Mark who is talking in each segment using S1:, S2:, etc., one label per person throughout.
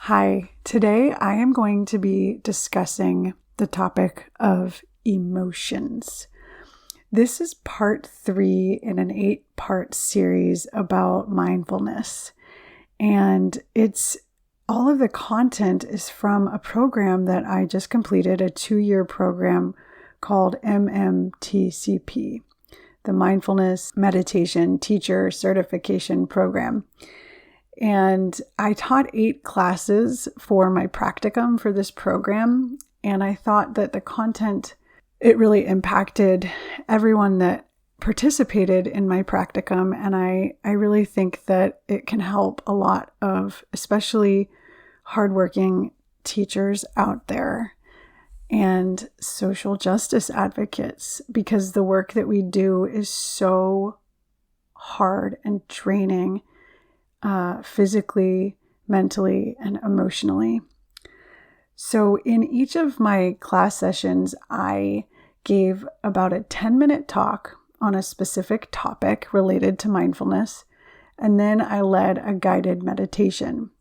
S1: Hi, today I am going to be discussing the topic of emotions. This is part 3 in an 8-part series about mindfulness. And all of the content is from a program that I just completed, a 2-year program called MMTCP, the Mindfulness Meditation Teacher Certification Program. And I taught 8 classes for my practicum for this program. And I thought that the content, it really impacted everyone that participated in my practicum. And I really think that it can help a lot of especially hardworking teachers out there and social justice advocates, because the work that we do is so hard and draining. Physically, mentally, and emotionally. So in each of my class sessions, I gave about a 10-minute talk on a specific topic related to mindfulness, and then I led a guided meditation.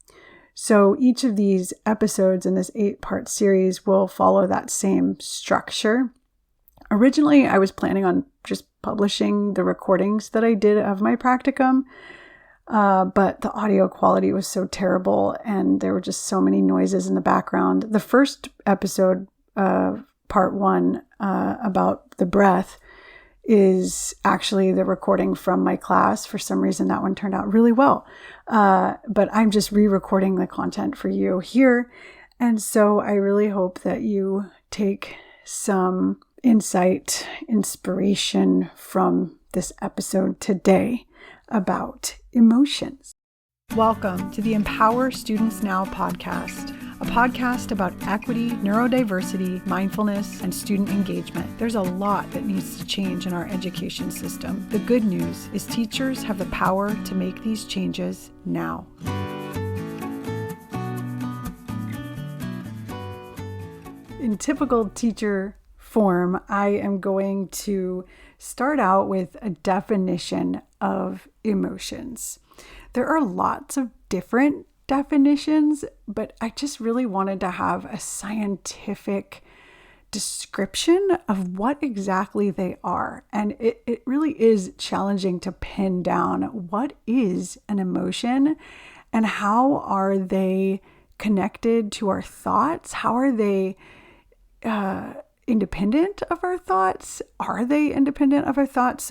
S1: So each of these episodes in this 8-part series will follow that same structure. Originally, I was planning on just publishing the recordings that I did of my practicum, but the audio quality was so terrible and there were just so many noises in the background. The first episode, part 1, about the breath, is actually the recording from my class. For some reason, that one turned out really well. But I'm just re-recording the content for you here. And so I really hope that you take some insight, inspiration from this episode today about emotions. Welcome to the Empower Students Now podcast, a podcast about equity, neurodiversity, mindfulness, and student engagement. There's a lot that needs to change in our education system. The good news is teachers have the power to make these changes now. In typical teacher form, I am going to start out with a definition of emotions. There are lots of different definitions, but I just really wanted to have a scientific description of what exactly they are. And it really is challenging to pin down what is an emotion and how are they connected to our thoughts? How are they independent of our thoughts? Are they independent of our thoughts?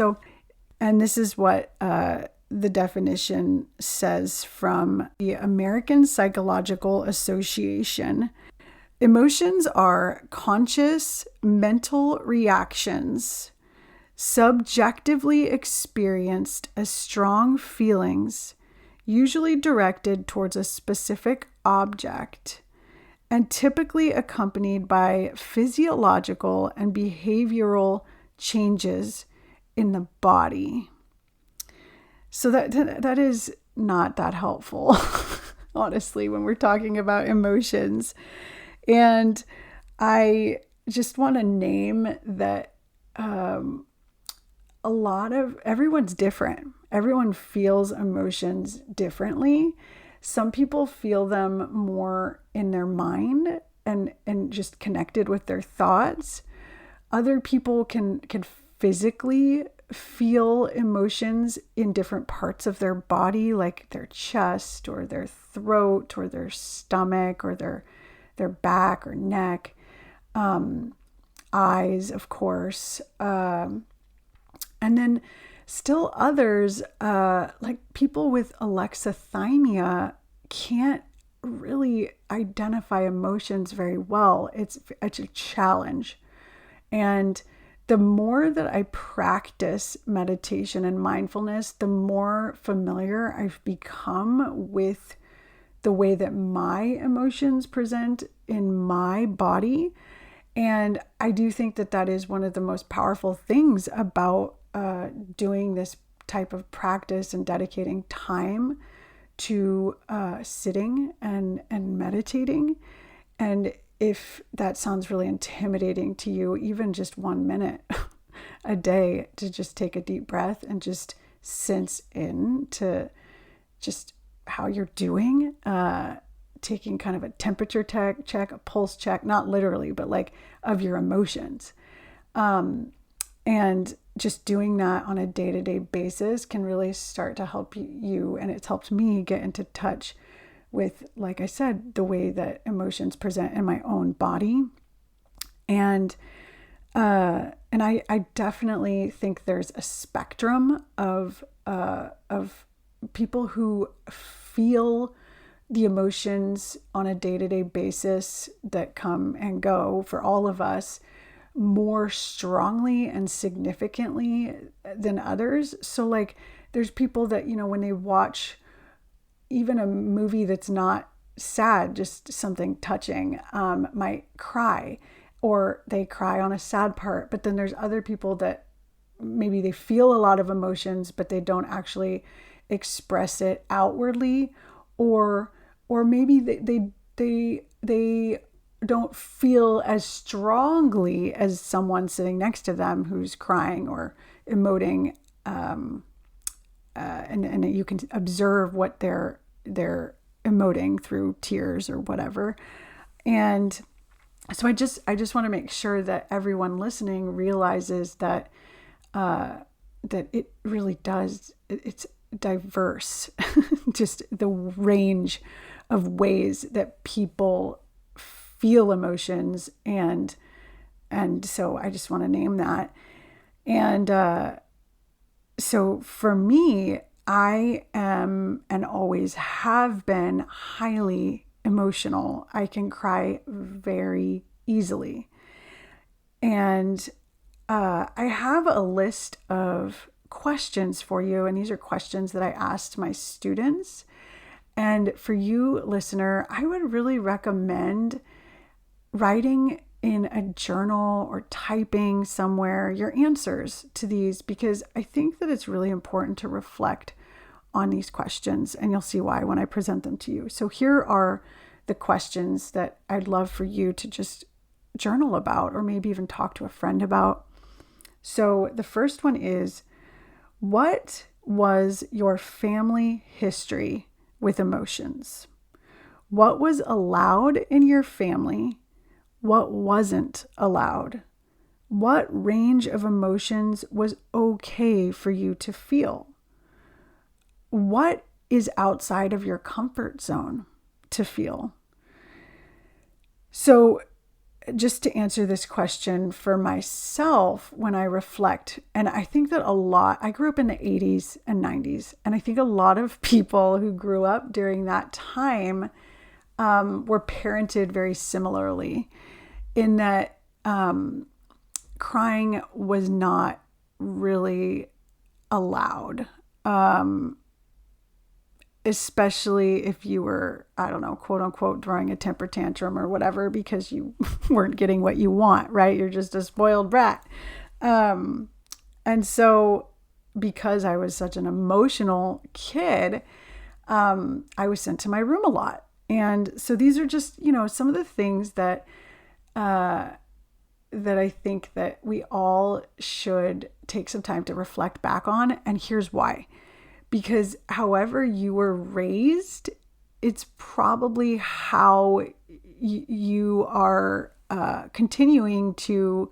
S1: And this is what the definition says from the American Psychological Association. Emotions are conscious mental reactions, subjectively experienced as strong feelings, usually directed towards a specific object, and typically accompanied by physiological and behavioral changes in the body. So that is not that helpful, honestly, when we're talking about emotions. And I just want to name that everyone's different. Everyone feels emotions differently. Some people feel them more in their mind and just connected with their thoughts. Other people can physically feel emotions in different parts of their body, like their chest or their throat or their stomach or their back or neck, eyes, of course. And then still others, like people with alexithymia, can't really identify emotions very well. It's a challenge. And the more that I practice meditation and mindfulness, the more familiar I've become with the way that my emotions present in my body. And I do think that is one of the most powerful things about doing this type of practice and dedicating time to sitting and meditating. And if that sounds really intimidating to you, even just 1 minute a day to just take a deep breath and just sense in to just how you're doing, taking kind of a temperature check, a pulse check, not literally, but like of your emotions. And just doing that on a day-to-day basis can really start to help you. And it's helped me get into touch with, like I said, the way that emotions present in my own body. And I definitely think there's a spectrum of people who feel the emotions on a day-to-day basis that come and go for all of us more strongly and significantly than others. So like there's people that, when they watch even a movie that's not sad, just something touching, might cry, or they cry on a sad part. But then there's other people that maybe they feel a lot of emotions, but they don't actually express it outwardly, or maybe they don't feel as strongly as someone sitting next to them who's crying or emoting, and you can observe what they're emoting through tears or whatever. And so I just want to make sure that everyone listening realizes that that it really does, it's diverse, just the range of ways that people feel emotions, and so I just want to name that. And so for me, I am and always have been highly emotional. I can cry very easily. And I have a list of questions for you, and these are questions that I asked my students. And for you, listener, I would really recommend writing in a journal or typing somewhere your answers to these, because I think that it's really important to reflect on these questions, and you'll see why when I present them to you. So here are the questions that I'd love for you to just journal about, or maybe even talk to a friend about. So the first one is, what was your family history with emotions? What was allowed in your family? What wasn't allowed? What range of emotions was okay for you to feel? What is outside of your comfort zone to feel? So just to answer this question for myself, when I reflect, and I think that I grew up in the 80s and 90s, and I think a lot of people who grew up during that time were parented very similarly, in that crying was not really allowed, especially if you were, I don't know, quote unquote, throwing a temper tantrum or whatever, because you weren't getting what you want, right? You're just a spoiled brat. And so because I was such an emotional kid, I was sent to my room a lot. And so these are just, some of the things that I think that we all should take some time to reflect back on. And here's why. Because however you were raised, it's probably how you are continuing to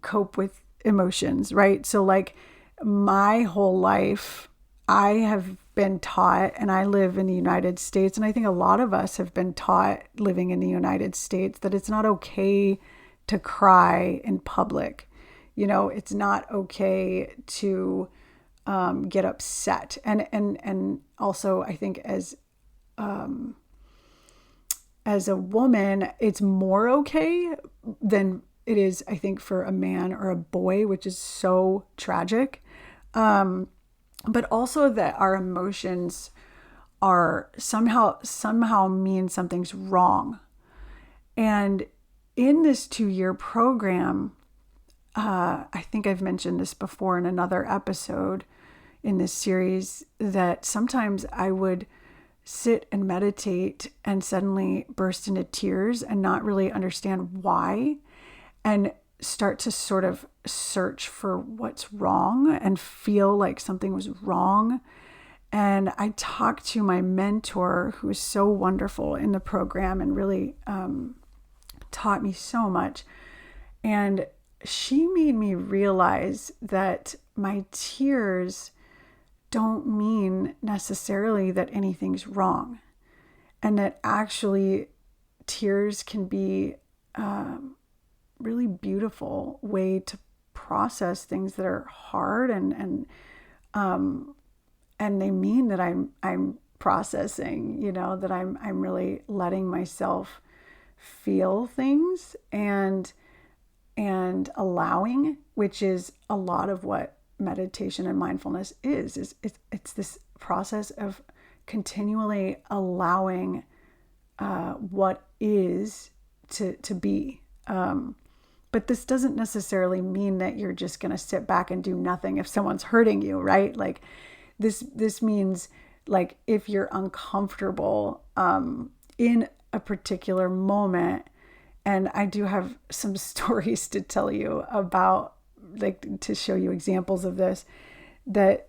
S1: cope with emotions, right? So like my whole life, I have been taught, and I live in the United States, and I think a lot of us have been taught living in the United States that it's not okay to cry in public. It's not okay to get upset. And also I think as a woman, it's more okay than it is, I think, for a man or a boy, which is so tragic. But also that our emotions are somehow mean something's wrong. And in this 2-year program, I think I've mentioned this before in another episode in this series, that sometimes I would sit and meditate and suddenly burst into tears and not really understand why, and start to sort of search for what's wrong and feel like something was wrong. And I talked to my mentor, who is so wonderful in the program and really taught me so much. And she made me realize that my tears don't mean necessarily that anything's wrong, and that actually tears can be a really beautiful way to process things that are hard, and they mean that I'm processing, that I'm really letting myself feel things and allowing, which is a lot of what meditation and mindfulness is it's this process of continually allowing what is to be. But this doesn't necessarily mean that you're just going to sit back and do nothing if someone's hurting you, right? Like this means, like, if you're uncomfortable in a particular moment. And I do have some stories to tell you about, like, to show you examples of this, that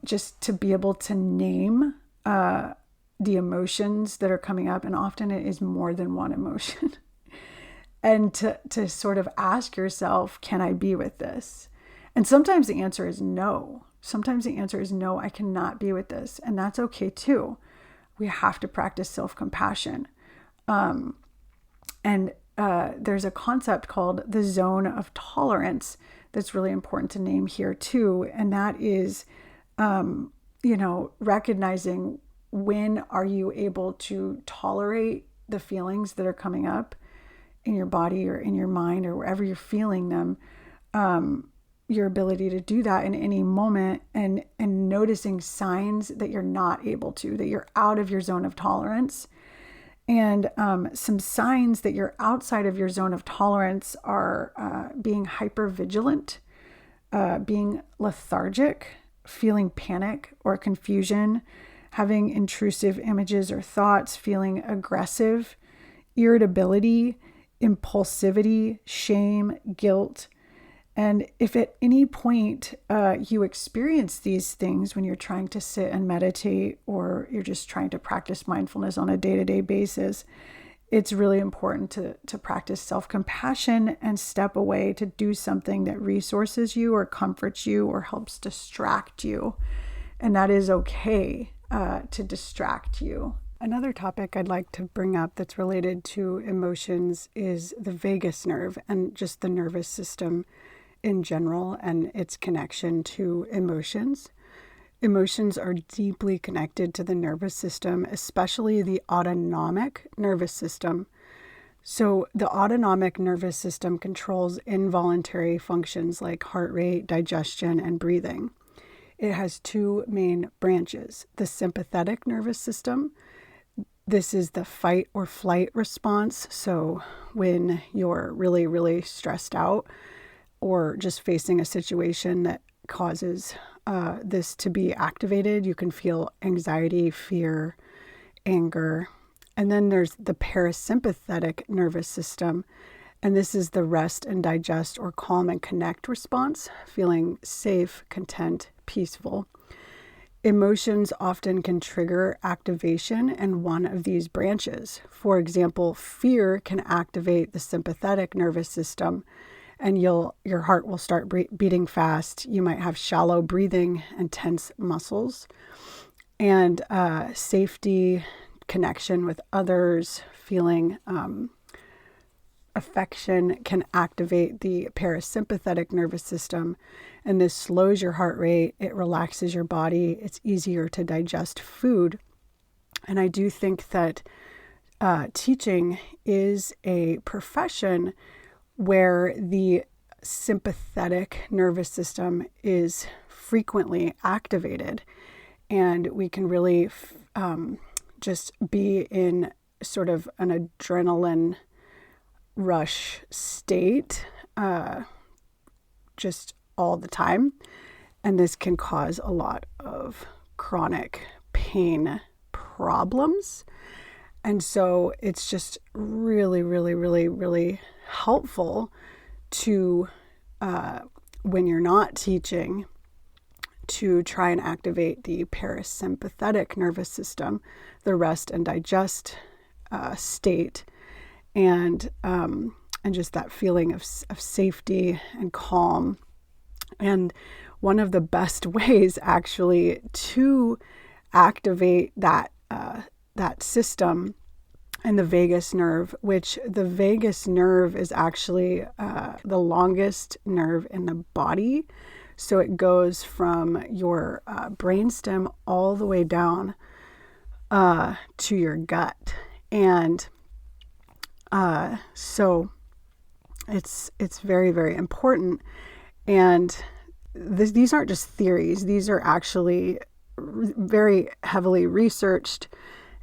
S1: just to be able to name the emotions that are coming up, and often it is more than one emotion, and to sort of ask yourself, can I be with this? And sometimes the answer is no. Sometimes the answer is no, I cannot be with this. And that's okay too. We have to practice self-compassion. And there's a concept called the zone of tolerance that's really important to name here too. And that is, recognizing when are you able to tolerate the feelings that are coming up in your body or in your mind or wherever you're feeling them, your ability to do that in any moment, and noticing signs that you're not able to, that you're out of your zone of tolerance. And some signs that you're outside of your zone of tolerance are being hypervigilant, being lethargic, feeling panic or confusion, having intrusive images or thoughts, feeling aggressive, irritability, impulsivity, shame, guilt. And if at any point you experience these things when you're trying to sit and meditate, or you're just trying to practice mindfulness on a day-to-day basis, it's really important to practice self-compassion and step away to do something that resources you or comforts you or helps distract you. And that is okay to distract you. Another topic I'd like to bring up that's related to emotions is the vagus nerve and just the nervous system in general and its connection to emotions. Emotions are deeply connected to the nervous system, especially the autonomic nervous system. So the autonomic nervous system controls involuntary functions like heart rate, digestion, and breathing. It has two main branches: the sympathetic nervous system. This is the fight or flight response. So when you're really, really stressed out or just facing a situation that causes this to be activated, you can feel anxiety, fear, anger. And then there's the parasympathetic nervous system. And this is the rest and digest or calm and connect response, feeling safe, content, peaceful. Emotions often can trigger activation in one of these branches. For example, fear can activate the sympathetic nervous system, and your heart will start beating fast. You might have shallow breathing and tense muscles. And safety, connection with others, feeling affection can activate the parasympathetic nervous system. And this slows your heart rate. It relaxes your body. It's easier to digest food. And I do think that teaching is a profession where the sympathetic nervous system is frequently activated, and we can really just be in sort of an adrenaline rush state just all the time. And this can cause a lot of chronic pain problems. And so it's just really, really, really, really helpful to, when you're not teaching, to try and activate the parasympathetic nervous system, the rest and digest state, and just that feeling of safety and calm. And one of the best ways actually to activate that system and the vagus nerve, which the vagus nerve is actually the longest nerve in the body. So it goes from your brainstem all the way down to your gut. And so it's very, very important. And these aren't just theories. These are actually very heavily researched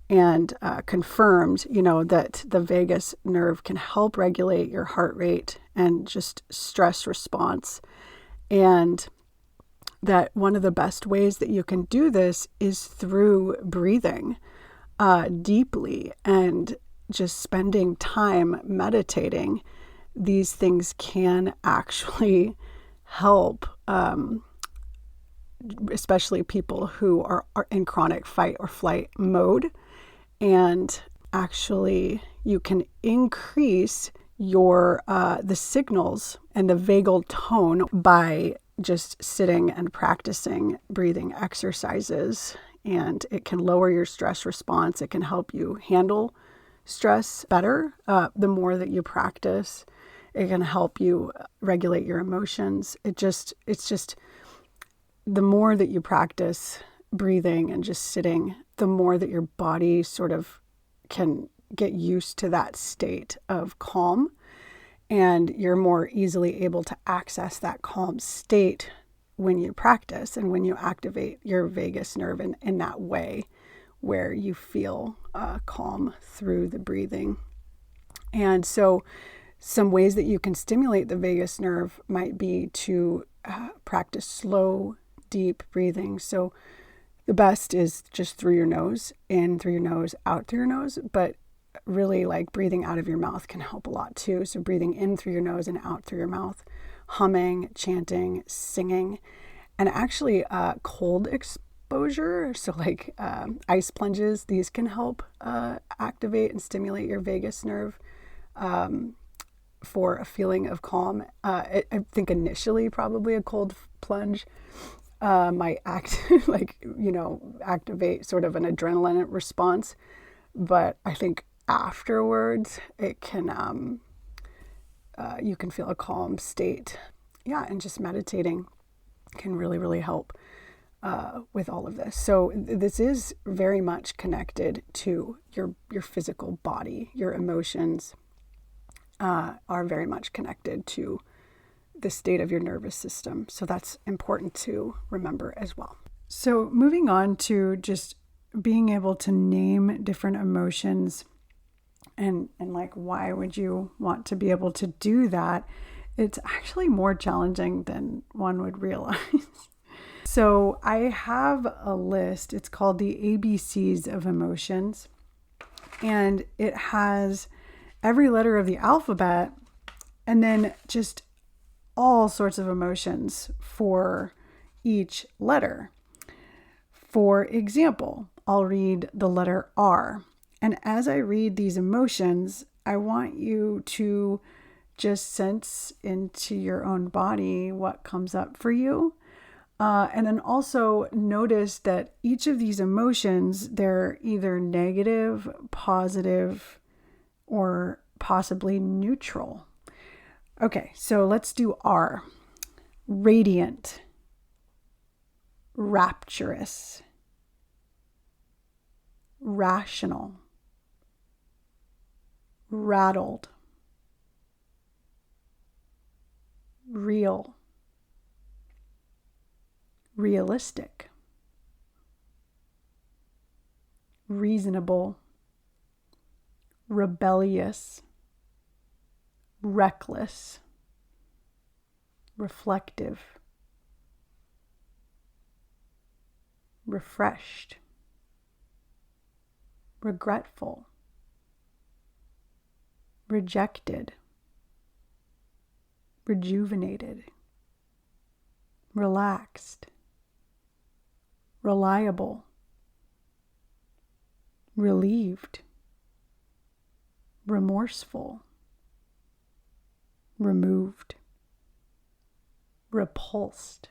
S1: and confirmed, that the vagus nerve can help regulate your heart rate and just stress response. And that one of the best ways that you can do this is through breathing deeply and just spending time meditating. These things can actually help, especially people who are in chronic fight or flight mode. And actually, you can increase your the signals and the vagal tone by just sitting and practicing breathing exercises. And it can lower your stress response. It can help you handle stress better. The more that you practice, it can help you regulate your emotions. It's just the more that you practice breathing and just sitting, the more that your body sort of can get used to that state of calm, and you're more easily able to access that calm state when you practice and when you activate your vagus nerve in that way where you feel calm through the breathing. And so some ways that you can stimulate the vagus nerve might be to practice slow, deep breathing. So the best is just through your nose, in through your nose, out through your nose, but really like breathing out of your mouth can help a lot too. So breathing in through your nose and out through your mouth, humming, chanting, singing, and actually cold exposure. So like ice plunges, these can help activate and stimulate your vagus nerve for a feeling of calm. I think initially probably a cold plunge might activate sort of an adrenaline response, but I think afterwards it can you can feel a calm state. And just meditating can really, really help with all of this. So this is very much connected to your physical body. Your emotions are very much connected to the state of your nervous system. So that's important to remember as well. So moving on to just being able to name different emotions and like, why would you want to be able to do that? It's actually more challenging than one would realize. So I have a list. It's called the ABCs of emotions. And it has every letter of the alphabet and then just all sorts of emotions for each letter. For example, I'll read the letter R. And as I read these emotions, I want you to just sense into your own body what comes up for you. And then also notice that each of these emotions, they're either negative, positive, or possibly neutral. Okay, so let's do R. Radiant, rapturous, rational, rattled, real, realistic, reasonable, rebellious, reckless, reflective, refreshed, regretful, rejected, rejuvenated, relaxed, reliable, relieved, remorseful, removed, repulsed,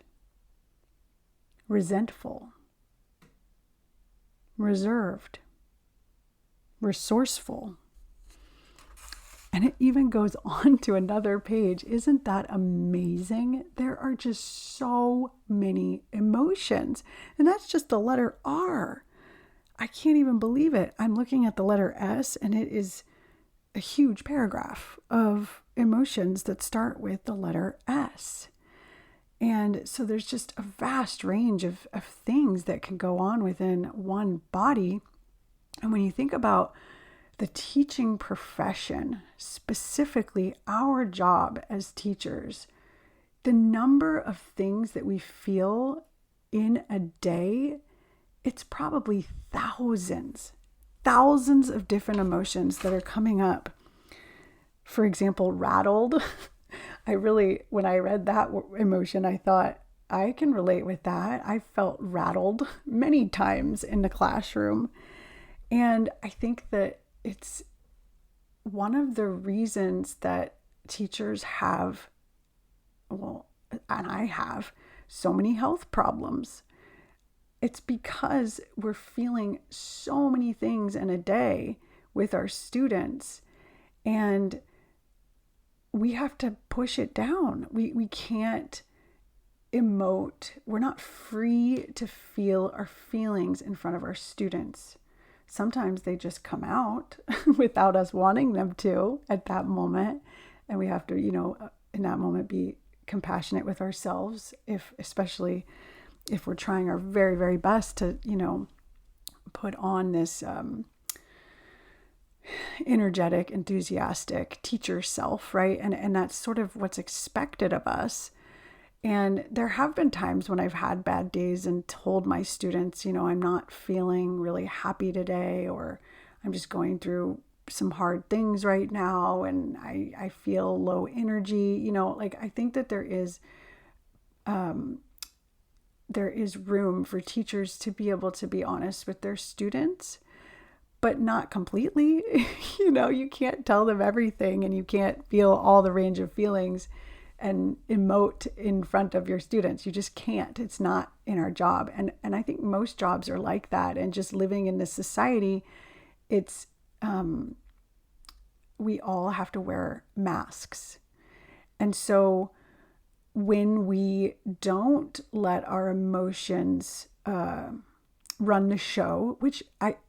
S1: resentful, reserved, resourceful. And it even goes on to another page. Isn't that amazing? There are just so many emotions. And that's just the letter R. I can't even believe it. I'm looking at the letter S, and it is a huge paragraph of emotions that start with the letter S. And so there's just a vast range of things that can go on within one body. And when you think about the teaching profession, specifically our job as teachers, the number of things that we feel in a day, it's probably thousands of different emotions that are coming up. For example, rattled. When I read that emotion, I thought, I can relate with that. I felt rattled many times in the classroom. And I think that it's one of the reasons that teachers have, and I have, so many health problems. It's because we're feeling so many things in a day with our students, and we have to push it down. We can't emote. We're not free to feel our feelings in front of our students. Sometimes they just come out without us wanting them to at that moment. And we have to, in that moment, be compassionate with ourselves, especially if we're trying our very, very best to, put on this energetic, enthusiastic teacher self, right? And that's sort of what's expected of us. And there have been times when I've had bad days and told my students, I'm not feeling really happy today, or I'm just going through some hard things right now and I feel low energy. I think that there is room for teachers to be able to be honest with their students, but not completely. You can't tell them everything, and you can't feel all the range of feelings and emote in front of your students. You just can't. It's not in our job. And I think most jobs are like that. And just living in this society, it's we all have to wear masks. And so when we don't let our emotions run the show, which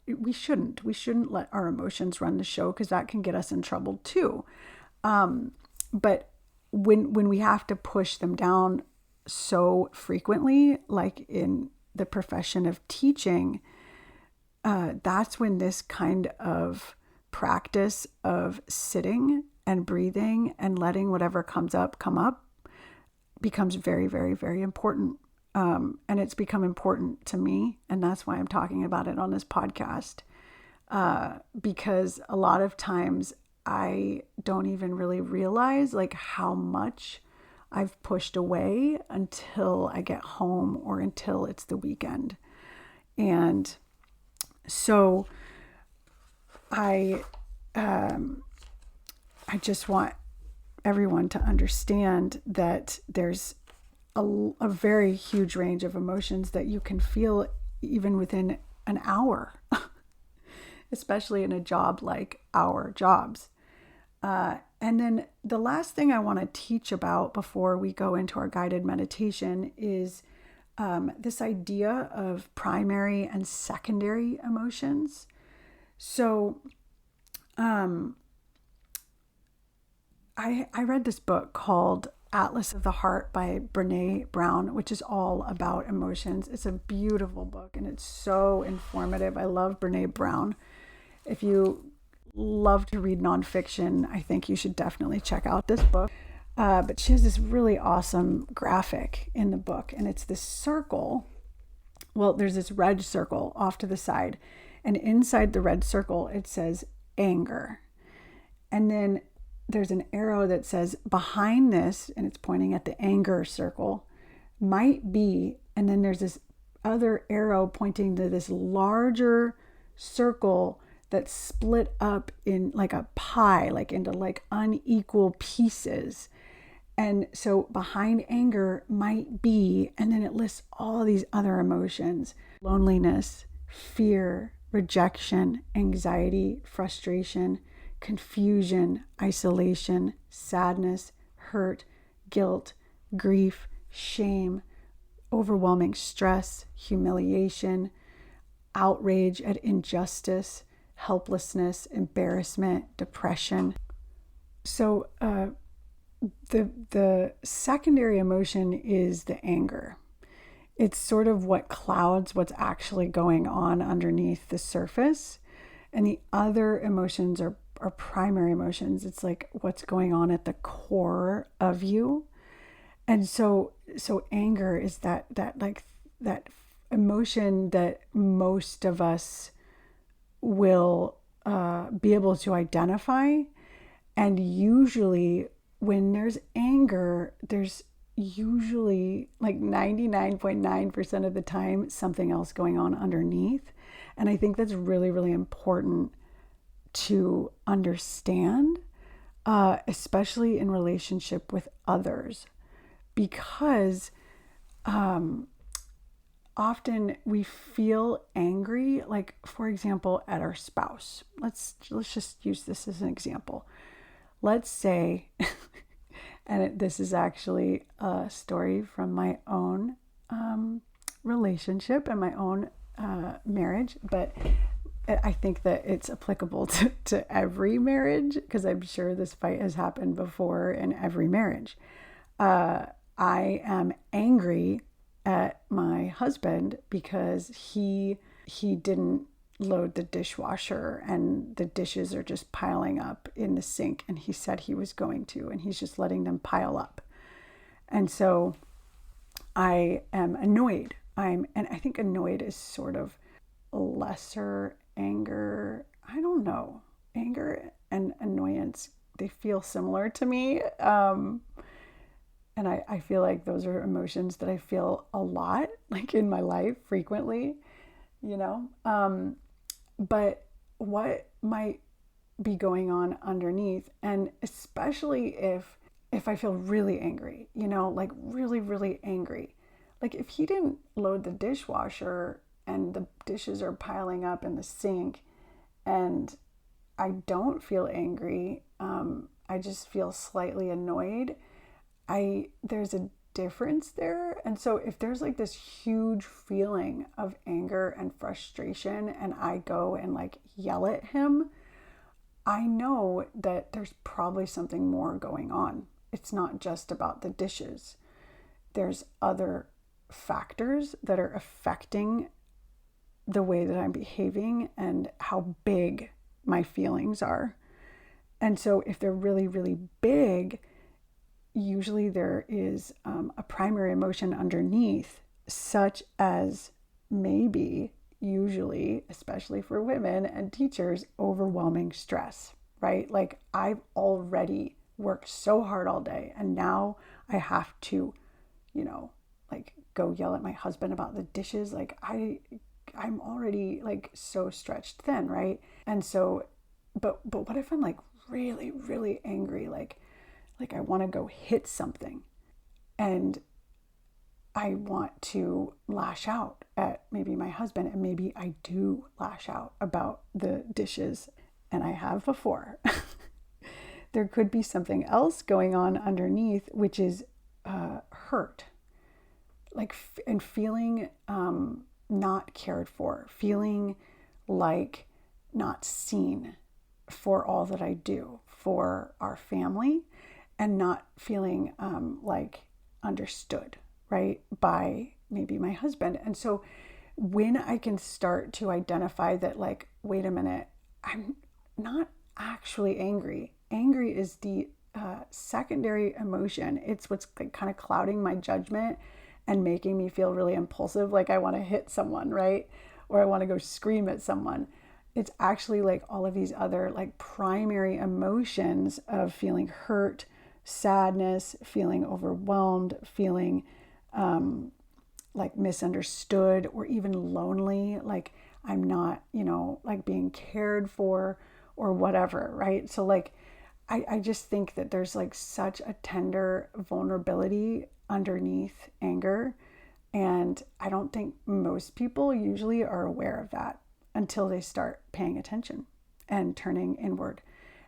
S1: we shouldn't let our emotions run the show, because that can get us in trouble too. But when we have to push them down so frequently, like in the profession of teaching, that's when this kind of practice of sitting and breathing and letting whatever comes up come up becomes very, very, very important. And it's become important to me. And that's why I'm talking about it on this podcast. Because a lot of times I don't even really realize how much I've pushed away until I get home or until it's the weekend. And so I just want everyone to understand that there's a very huge range of emotions that you can feel even within an hour, especially in a job like our jobs. And then the last thing I want to teach about before we go into our guided meditation is this idea of primary and secondary emotions. So I read this book called Atlas of the Heart by Brene Brown, which is all about emotions. It's a beautiful book and it's so informative. I love Brene Brown. If you love to read nonfiction, I think you should definitely check out this book. But she has this really awesome graphic in the book, and it's this circle. Well, there's this red circle off to the side, and inside the red circle, it says anger. And then there's an arrow that says behind this, and it's pointing at the anger circle, might be, and then there's this other arrow pointing to this larger circle that's split up in like a pie, like into like unequal pieces. And so behind anger might be, and then it lists all these other emotions: loneliness, fear, rejection, anxiety, frustration, confusion, isolation, sadness, hurt, guilt, grief, shame, overwhelming stress, humiliation, outrage at injustice, helplessness, embarrassment, depression. So the secondary emotion is the anger. It's sort of what clouds what's actually going on underneath the surface. And the other emotions are primary emotions. It's like what's going on at the core of you. And so anger is that emotion that most of us will be able to identify. And usually when there's anger, there's usually like 99.9% of the time something else going on underneath. And I think that's really, really important to understand, especially in relationship with others, because often we feel angry, like for example, at our spouse. Let's just use this as an example. Let's say, and this is actually a story from my own relationship and my own marriage, but I think that it's applicable to every marriage, because I'm sure this fight has happened before in every marriage. I am angry at my husband because he didn't load the dishwasher and the dishes are just piling up in the sink, and he said he was going to, and he's just letting them pile up. And so I am annoyed. And I think annoyed is sort of lesser anger. I don't know. Anger and annoyance, they feel similar to me. And I feel like those are emotions that I feel a lot, like in my life frequently, you know? But what might be going on underneath, and especially if I feel really angry, you know, like really, really angry. Like if he didn't load the dishwasher and the dishes are piling up in the sink and I don't feel angry, I just feel slightly annoyed. There's a difference there. And so if there's like this huge feeling of anger and frustration and I go and like yell at him, I know that there's probably something more going on. It's not just about the dishes. There's other factors that are affecting the way that I'm behaving and how big my feelings are. And so if they're really, really big, usually there is a primary emotion underneath, such as maybe, usually, especially for women and teachers, overwhelming stress, right? Like I've already worked so hard all day and now I have to, you know, like go yell at my husband about the dishes. Like I'm already like so stretched thin, right? And so, but what if I'm like really, really angry, like I want to go hit something and I want to lash out at maybe my husband, and maybe I do lash out about the dishes, and I have before. There could be something else going on underneath, which is hurt, like and feeling not cared for, feeling like not seen for all that I do for our family, and not feeling like understood, right, by maybe my husband. And so when I can start to identify that, like, wait a minute, I'm not actually angry. Angry is the secondary emotion. It's what's like kind of clouding my judgment and making me feel really impulsive, like I want to hit someone, right? Or I want to go scream at someone. It's actually like all of these other like primary emotions of feeling hurt, sadness, feeling overwhelmed, feeling like misunderstood or even lonely, like I'm not, like being cared for or whatever, right? So like I just think that there's like such a tender vulnerability underneath anger. And I don't think most people usually are aware of that until they start paying attention and turning inward.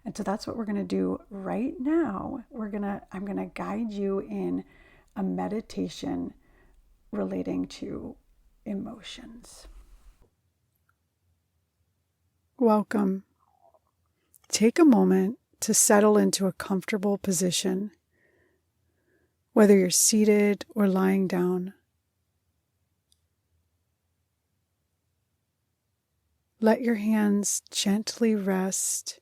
S1: And so that's what we're going to do right now. I'm going to guide you in a meditation relating to emotions. Welcome. Take a moment to settle into a comfortable position, whether you're seated or lying down. Let your hands gently rest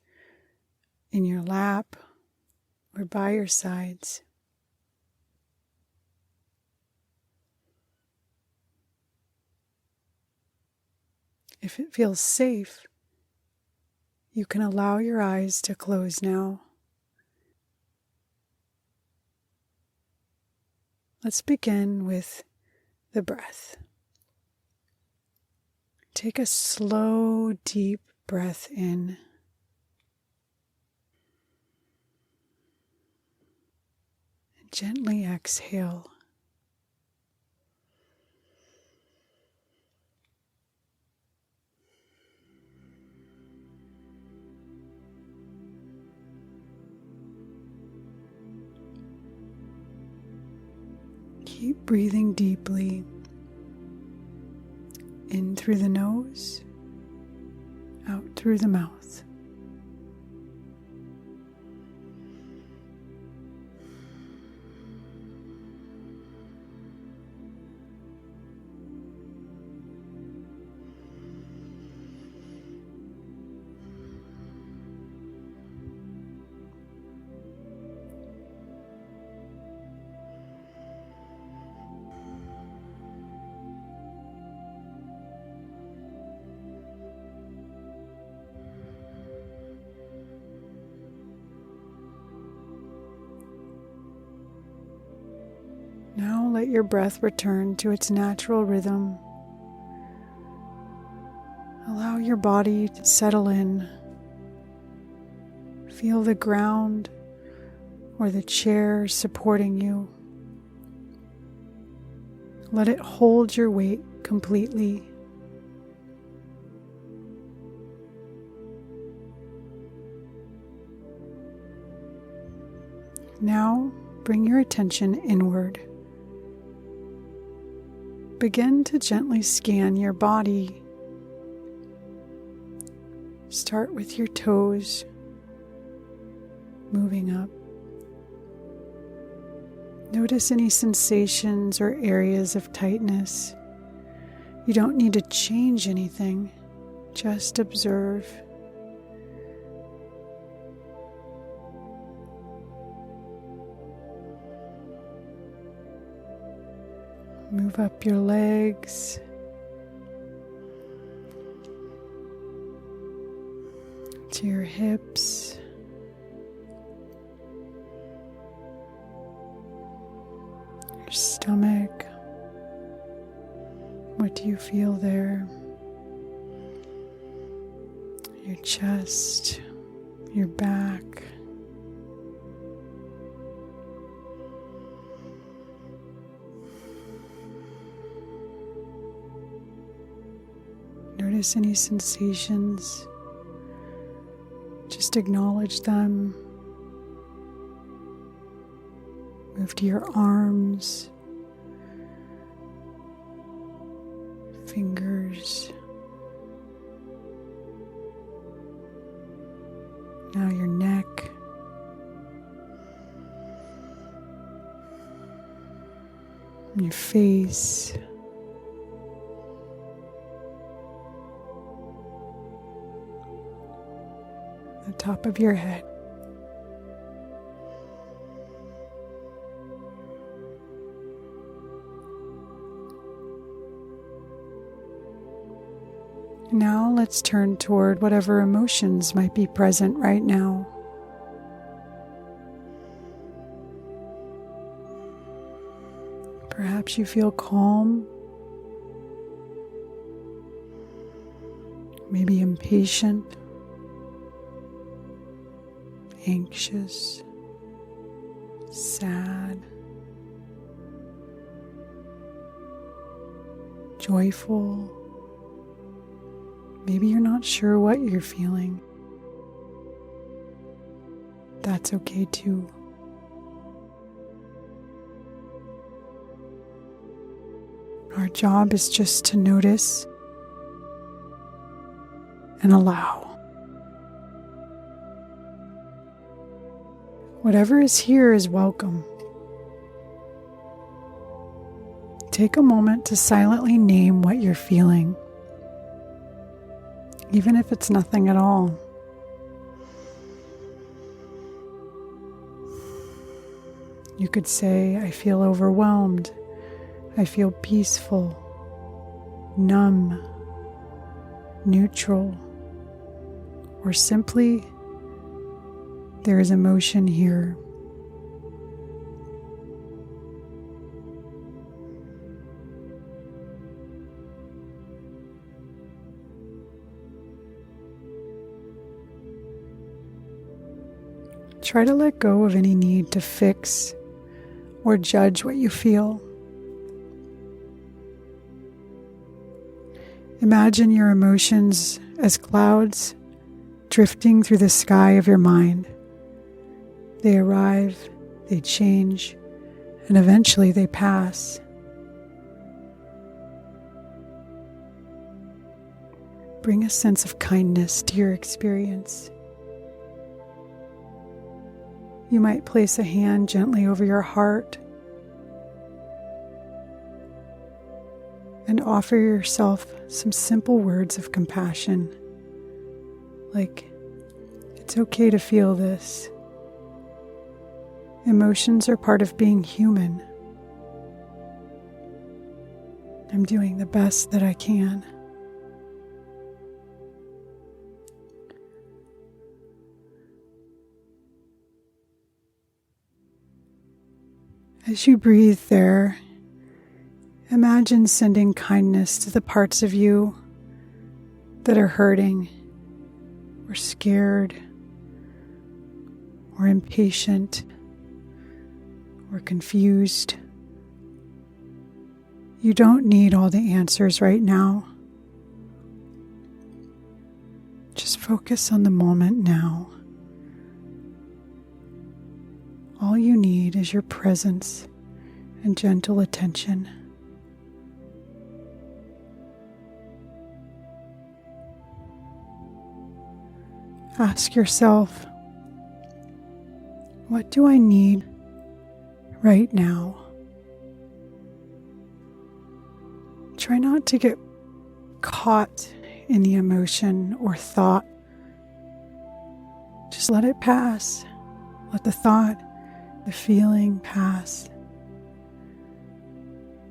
S1: in your lap or by your sides. If it feels safe, you can allow your eyes to close now. Let's begin with the breath. Take a slow, deep breath in. And gently exhale. Keep breathing deeply in through the nose, out through the mouth. Now let your breath return to its natural rhythm. Allow your body to settle in. Feel the ground or the chair supporting you. Let it hold your weight completely. Now bring your attention inward. Begin to gently scan your body. Start with your toes, moving up. Notice any sensations or areas of tightness. You don't need to change anything, just observe. Move up your legs. To your hips. Your stomach. What do you feel there? Your chest, your back. Notice any sensations. Just acknowledge them. Move to your arms, fingers. Now your neck. Your face. The top of your head. Now let's turn toward whatever emotions might be present right now. Perhaps you feel calm maybe impatient, anxious, sad, joyful. Maybe you're not sure what you're feeling. That's okay too. Our job is just to notice and allow. Whatever is here is welcome. Take a moment to silently name what you're feeling, even if it's nothing at all. You could say, I feel overwhelmed. I feel peaceful, numb, neutral, or simply, there is emotion here. Try to let go of any need to fix or judge what you feel. Imagine your emotions as clouds drifting through the sky of your mind. They arrive, they change, and eventually they pass. Bring a sense of kindness to your experience. You might place a hand gently over your heart and offer yourself some simple words of compassion, like, it's okay to feel this. Emotions are part of being human. I'm doing the best that I can. As you breathe there, imagine sending kindness to the parts of you that are hurting, or scared, or impatient, or confused. You don't need all the answers right now. Just focus on the moment now. All you need is your presence and gentle attention. Ask yourself, what do I need right now? Try not to get caught in the emotion or thought. Just let it pass. Let the thought, the feeling pass.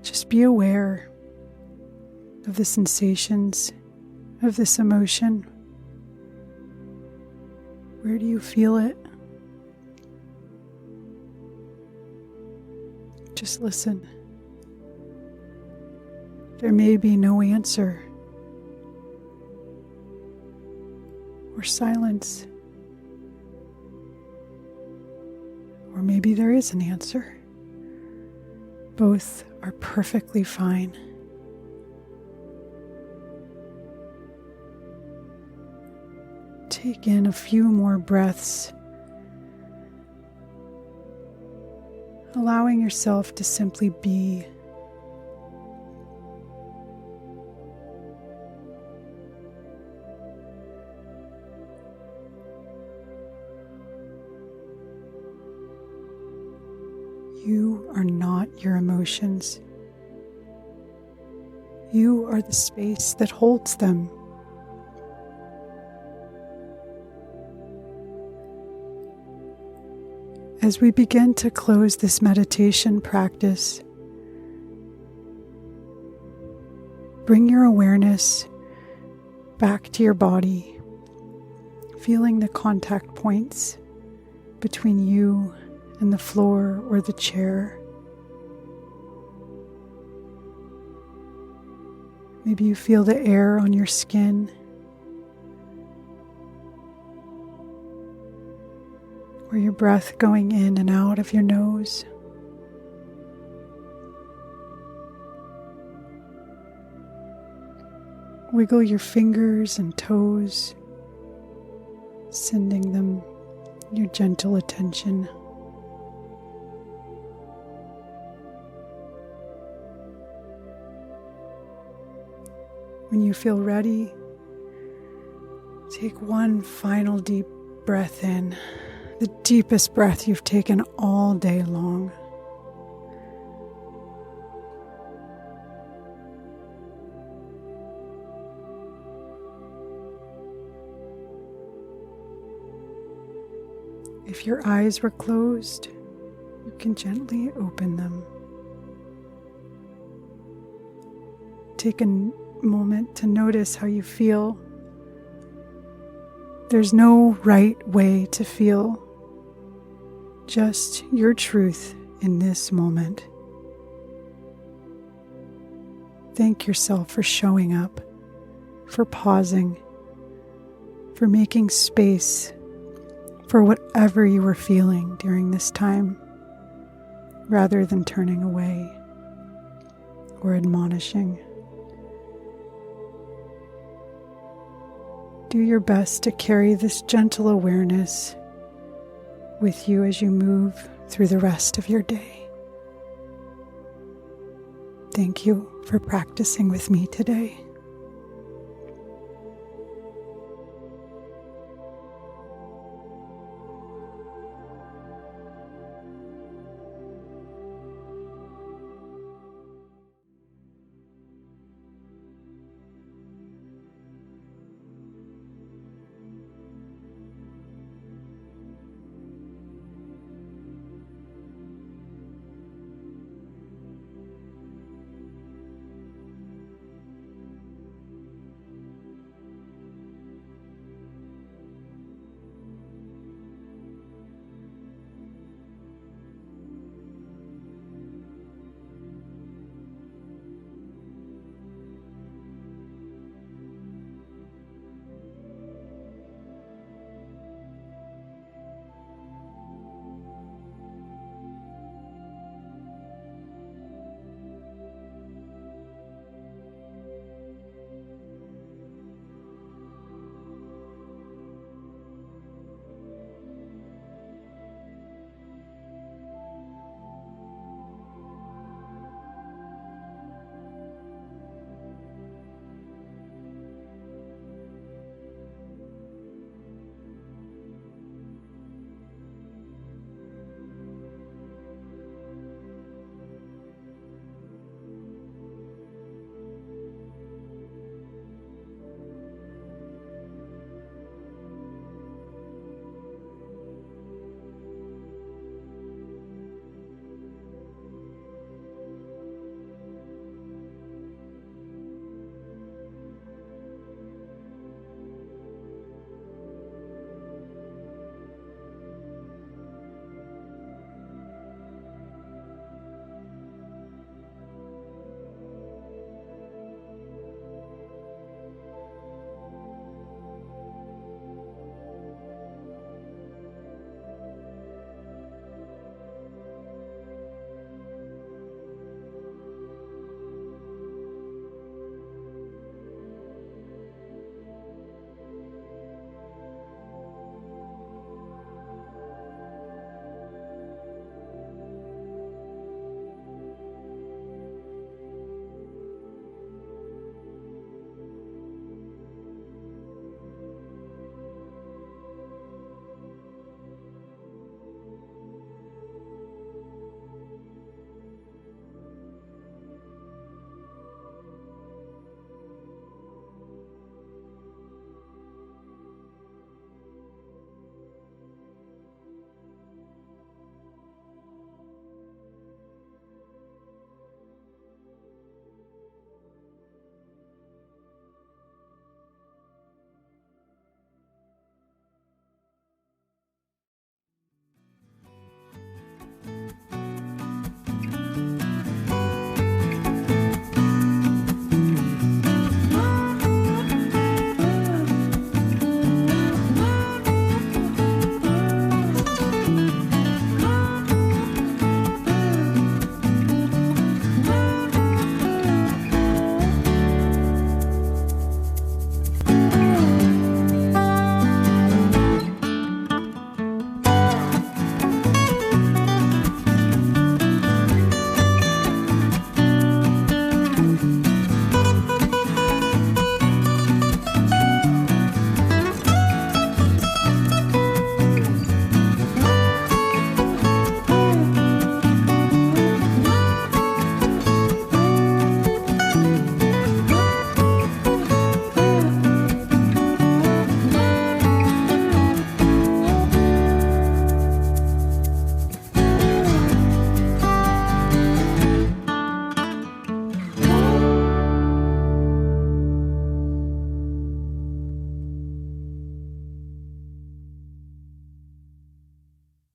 S1: Just be aware of the sensations of this emotion. Where do you feel it? Just listen. There may be no answer or silence. Or maybe there is an answer. Both are perfectly fine. Take in a few more breaths, allowing yourself to simply be. You are not your emotions. You are the space that holds them. As we begin to close this meditation practice, bring your awareness back to your body, feeling the contact points between you and the floor or the chair. Maybe you feel the air on your skin or your breath going in and out of your nose. Wiggle your fingers and toes, sending them your gentle attention. When you feel ready, take one final deep breath in, the deepest breath you've taken all day long. If your eyes were closed, you can gently open them. Take a moment to notice how you feel. There's no right way to feel, just your truth in this moment. Thank yourself for showing up, for pausing, for making space for whatever you were feeling during this time, rather than turning away or admonishing. Do your best to carry this gentle awareness with you as you move through the rest of your day. Thank you for practicing with me today.